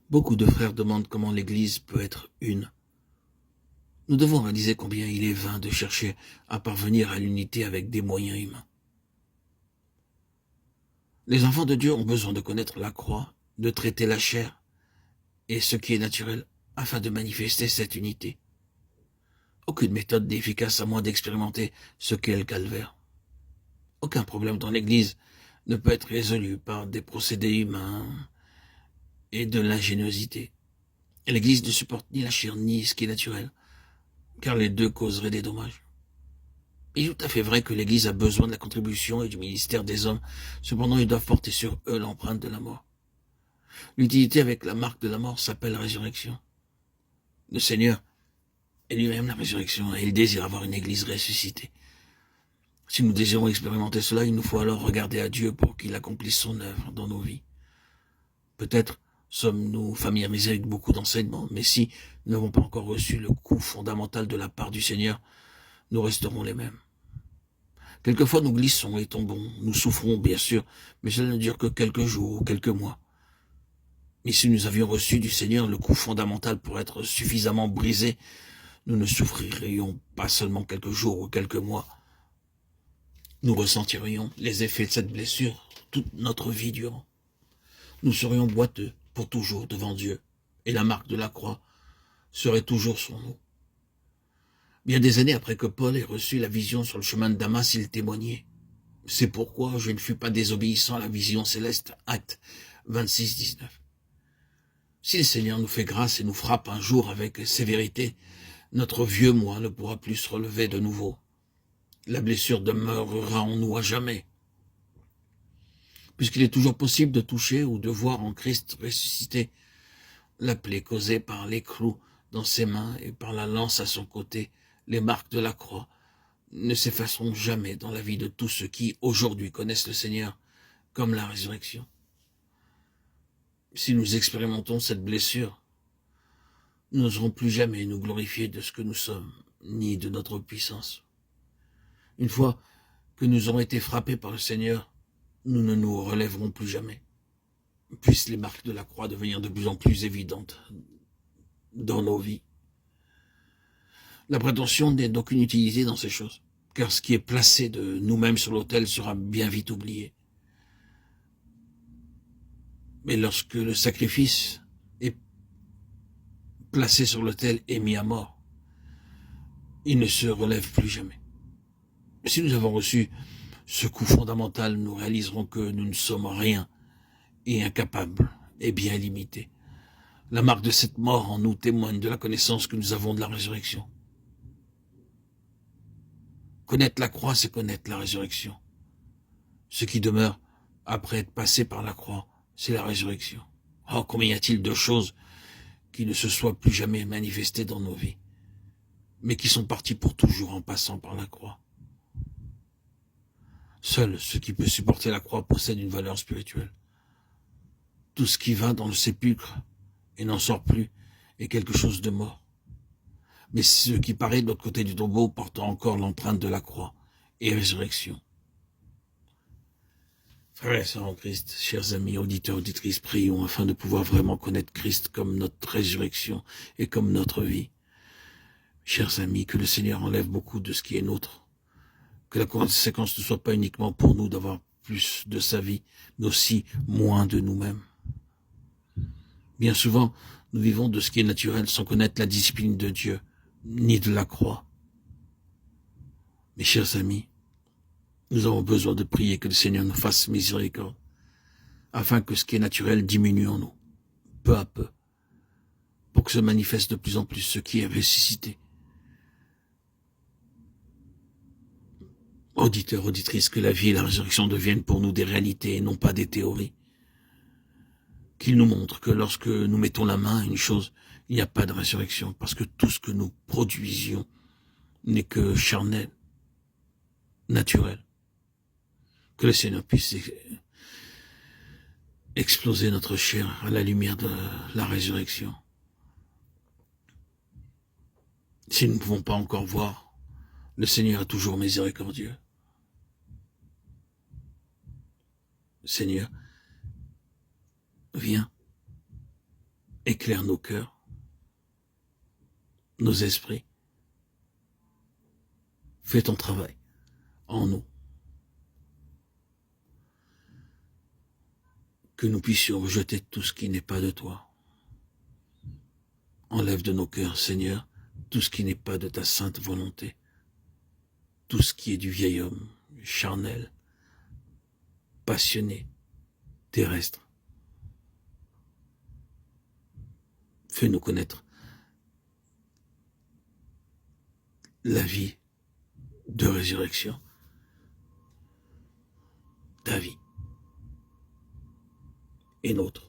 Beaucoup de frères demandent comment l'Église peut être une. Nous devons réaliser combien il est vain de chercher à parvenir à l'unité avec des moyens humains. Les enfants de Dieu ont besoin de connaître la croix, de traiter la chair et ce qui est naturel afin de manifester cette unité. Aucune méthode n'est efficace à moins d'expérimenter ce qu'est le calvaire. Aucun problème dans l'Église ne peut être résolu par des procédés humains et de l'ingéniosité. L'Église ne supporte ni la chair ni ce qui est naturel, car les deux causeraient des dommages. Il est tout à fait vrai que l'Église a besoin de la contribution et du ministère des hommes, cependant ils doivent porter sur eux l'empreinte de la mort. L'utilité avec la marque de la mort s'appelle résurrection. Le Seigneur est lui-même la résurrection et il désire avoir une Église ressuscitée. Si nous désirons expérimenter cela, il nous faut alors regarder à Dieu pour qu'il accomplisse son œuvre dans nos vies. Peut-être sommes-nous familiarisés avec beaucoup d'enseignements, mais si nous n'avons pas encore reçu le coup fondamental de la part du Seigneur, nous resterons les mêmes. Quelquefois nous glissons et tombons, nous souffrons bien sûr, mais cela ne dure que quelques jours ou quelques mois. Mais si nous avions reçu du Seigneur le coup fondamental pour être suffisamment brisés, nous ne souffririons pas seulement quelques jours ou quelques mois. Nous ressentirions les effets de cette blessure toute notre vie durant. Nous serions boiteux pour toujours devant Dieu, et la marque de la croix serait toujours sur nous. Bien des années après que Paul ait reçu la vision sur le chemin de Damas, il témoignait. C'est pourquoi je ne fus pas désobéissant à la vision céleste. Acte 26, 19. Si le Seigneur nous fait grâce et nous frappe un jour avec sévérité, notre vieux moi ne pourra plus se relever de nouveau. La blessure demeurera en nous à jamais. Puisqu'il est toujours possible de toucher ou de voir en Christ ressuscité la plaie causée par l'écrou dans ses mains et par la lance à son côté, les marques de la croix ne s'effaceront jamais dans la vie de tous ceux qui, aujourd'hui, connaissent le Seigneur comme la résurrection. Si nous expérimentons cette blessure, nous n'oserons plus jamais nous glorifier de ce que nous sommes, ni de notre puissance. Une fois que nous aurons été frappés par le Seigneur, nous ne nous relèverons plus jamais. Puissent les marques de la croix devenir de plus en plus évidentes dans nos vies. La prétention n'est d'aucune utilité dans ces choses, car ce qui est placé de nous-mêmes sur l'autel sera bien vite oublié. Mais lorsque le sacrifice est placé sur l'autel et mis à mort, il ne se relève plus jamais. Si nous avons reçu ce coup fondamental, nous réaliserons que nous ne sommes rien et incapables et bien limités. La marque de cette mort en nous témoigne de la connaissance que nous avons de la résurrection. Connaître la croix, c'est connaître la résurrection. Ce qui demeure après être passé par la croix, c'est la résurrection. Oh, combien y a-t-il de choses qui ne se soient plus jamais manifestées dans nos vies, mais qui sont parties pour toujours en passant par la croix. Seul ce qui peut supporter la croix possède une valeur spirituelle. Tout ce qui va dans le sépulcre et n'en sort plus est quelque chose de mort. Mais ce qui paraît de l'autre côté du tombeau porte encore l'empreinte de la croix et résurrection. Frères et sœurs en Christ, chers amis, auditeurs, auditrices, prions afin de pouvoir vraiment connaître Christ comme notre résurrection et comme notre vie. Chers amis, que le Seigneur enlève beaucoup de ce qui est nôtre. Que la conséquence ne soit pas uniquement pour nous d'avoir plus de sa vie, mais aussi moins de nous-mêmes. Bien souvent, nous vivons de ce qui est naturel sans connaître la discipline de Dieu, ni de la croix. Mes chers amis, nous avons besoin de prier que le Seigneur nous fasse miséricorde, afin que ce qui est naturel diminue en nous, peu à peu, pour que se manifeste de plus en plus ce qui est ressuscité. Auditeurs, auditrices, que la vie et la résurrection deviennent pour nous des réalités et non pas des théories. Qu'il nous montre que lorsque nous mettons la main à une chose, il n'y a pas de résurrection, parce que tout ce que nous produisions n'est que charnel, naturel. Que le Seigneur puisse exploser notre chair à la lumière de la résurrection. Si nous ne pouvons pas encore voir, le Seigneur est toujours miséricordieux. Seigneur, viens éclaire nos cœurs, nos esprits. Fais ton travail en nous. Que nous puissions rejeter tout ce qui n'est pas de toi. Enlève de nos cœurs, Seigneur, tout ce qui n'est pas de ta sainte volonté, tout ce qui est du vieil homme, charnel, passionné, terrestre. Fais-nous connaître la vie de résurrection, ta vie et nôtre.